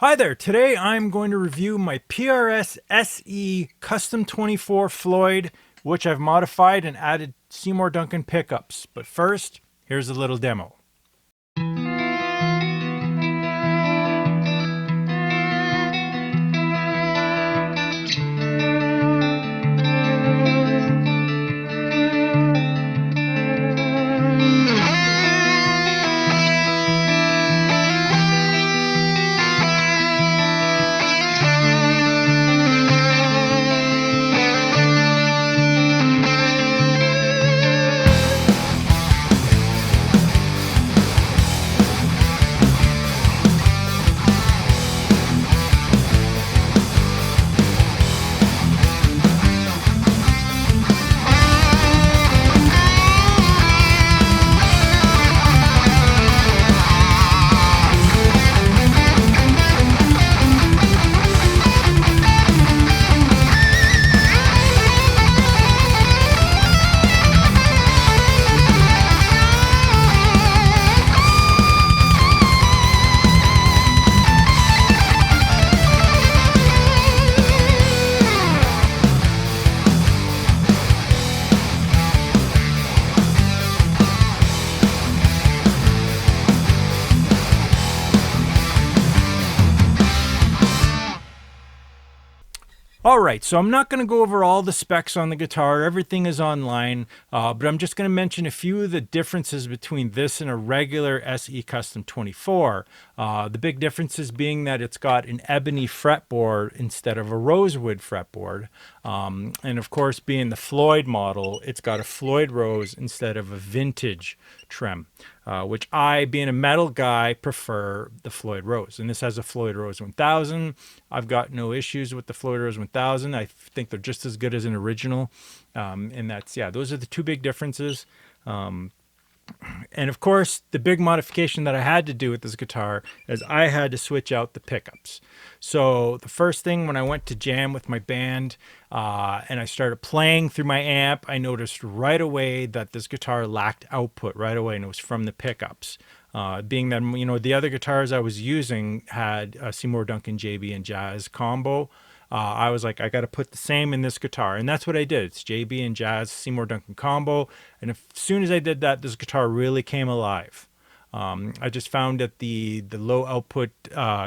Hi there, today I'm going to review my PRS SE Custom 24 Floyd, which I've modified and added Seymour Duncan pickups. But first, here's a little demo. Alright, so I'm not going to go over all the specs on the guitar, everything is online, but I'm just going to mention a few of the differences between this and a regular SE Custom 24. The big differences being that it's got an ebony fretboard instead of a rosewood fretboard, and of course being the Floyd model, it's got a Floyd rose instead of a vintage trim. Which I, being a metal guy, prefer the Floyd Rose. And this has a Floyd Rose 1000. I've got no issues with the Floyd Rose 1000. I think they're just as good as an original. And that's, yeah, those are the two big differences. And of course, the big modification that I had to do with this guitar is I had to switch out the pickups. So the first thing when I went to jam with my band and I started playing through my amp, I noticed right away that this guitar lacked output right away, and it was from the pickups. Being that, you know, the other guitars I was using had a Seymour Duncan JB and Jazz combo. I was like, I got to put the same in this guitar. And that's what I did. It's JB and Jazz Seymour Duncan combo. And as soon as I did that, this guitar really came alive. I just found that the low output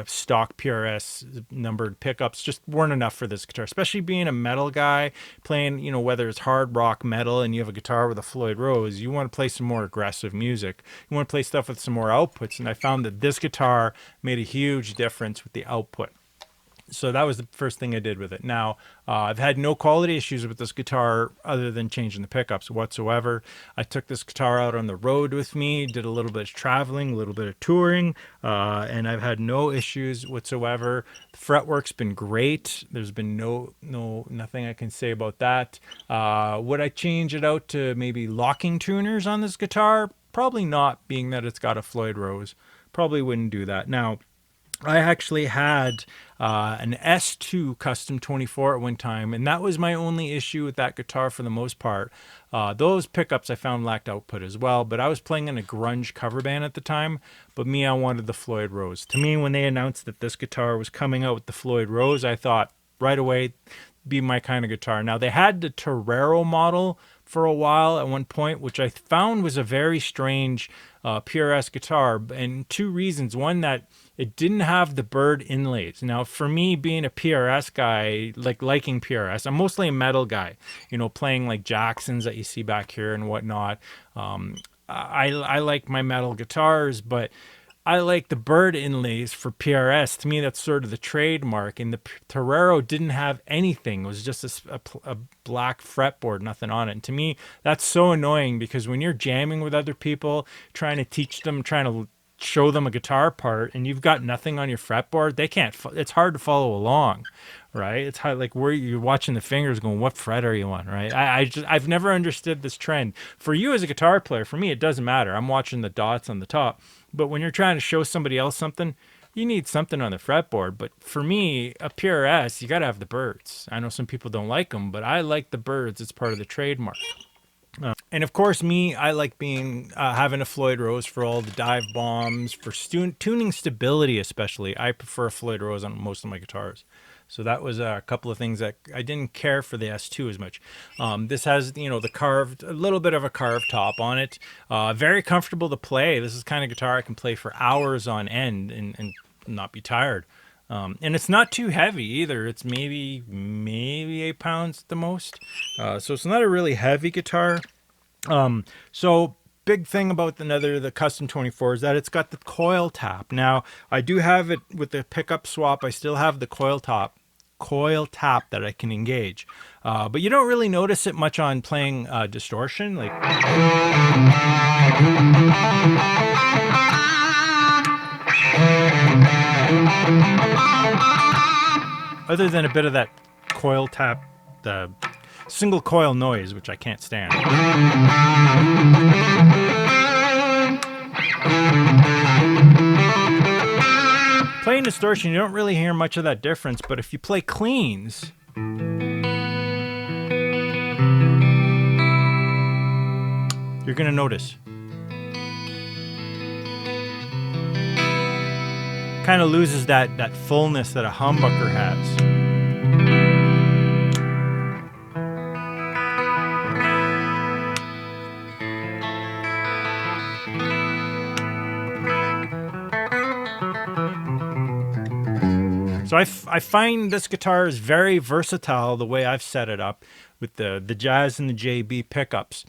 stock PRS numbered pickups just weren't enough for this guitar, especially being a metal guy playing, you know, whether it's hard rock metal and you have a guitar with a Floyd Rose, you want to play some more aggressive music. You want to play stuff with some more outputs. And I found that this guitar made a huge difference with the output. So that was the first thing I did with it. Now, I've had no quality issues with this guitar other than changing the pickups whatsoever. I took this guitar out on the road with me, did a little bit of traveling, a little bit of touring, and I've had no issues whatsoever. The fretwork's been great. There's been nothing I can say about that. Would I change it out to maybe locking tuners on this guitar? Probably not, being that it's got a Floyd Rose. Probably wouldn't do that. Now, I actually had an S2 Custom 24 at one time, and that was my only issue with that guitar for the most part. Those pickups I found lacked output as well, but I was playing in a grunge cover band at the time, but I wanted the Floyd Rose. To me, when they announced that this guitar was coming out with the Floyd Rose, I thought right away, be my kind of guitar. Now, they had the Torero model for a while at one point, which I found was a very strange PRS guitar, and two reasons. One, that it didn't have the bird inlays. Now, for me, being a PRS guy, liking PRS, I'm mostly a metal guy, you know, playing like Jacksons that you see back here and whatnot. I like my metal guitars, but I like the bird inlays for PRS. To me, that's sort of the trademark. And the Torero didn't have anything. It was just a black fretboard, nothing on it. And to me, that's so annoying, because when you're jamming with other people, trying to teach them, trying to show them a guitar part, and you've got nothing on your fretboard, they can't, it's hard to follow along, right? It's hard, like where you're watching the fingers going, what fret are you on, right? I've never understood this trend. For you as a guitar player, for me, it doesn't matter. I'm watching the dots on the top. But when you're trying to show somebody else something, you need something on the fretboard. But for me, a PRS, you got to have the birds. I know some people don't like them, but I like the birds. It's part of the trademark. And of course, me, I like being having a Floyd Rose for all the dive bombs, for tuning stability especially. I prefer a Floyd Rose on most of my guitars. So that was a couple of things that I didn't care for the S2 as much. This has, you know, a little bit of a carved top on it. Very comfortable to play. This is the kind of guitar I can play for hours on end and not be tired. And it's not too heavy either. It's maybe 8 pounds at the most. So it's not a really heavy guitar. So big thing about the Custom 24 is that it's got the coil tap. Now I do have it with the pickup swap. I still have the coil tap that I can engage. But you don't really notice it much on playing distortion. Like, other than a bit of that coil tap, the single coil noise, which I can't stand. Playing distortion, you don't really hear much of that difference, but if you play cleans, you're gonna notice. Kind of loses that fullness that a humbucker has. So I find this guitar is very versatile the way I've set it up with the Jazz and the JB pickups.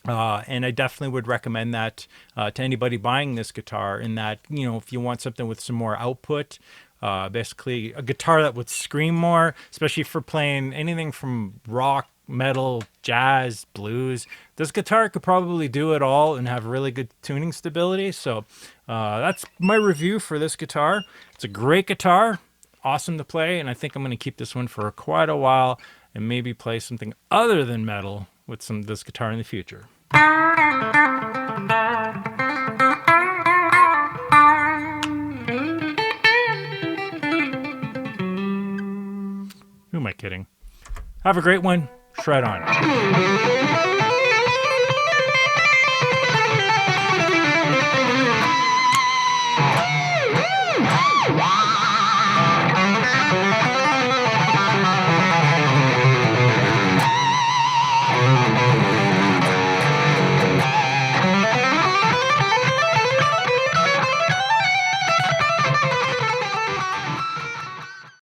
And I definitely would recommend that to anybody buying this guitar, in that, you know, if you want something with some more output, basically a guitar that would scream more, especially for playing anything from rock, metal, jazz, blues. This guitar could probably do it all and have really good tuning stability. So that's my review for this guitar. It's a great guitar, awesome to play, and I think I'm going to keep this one for quite a while and maybe play something other than metal with this guitar in the future. Who am I kidding? Have a great one. Shred on.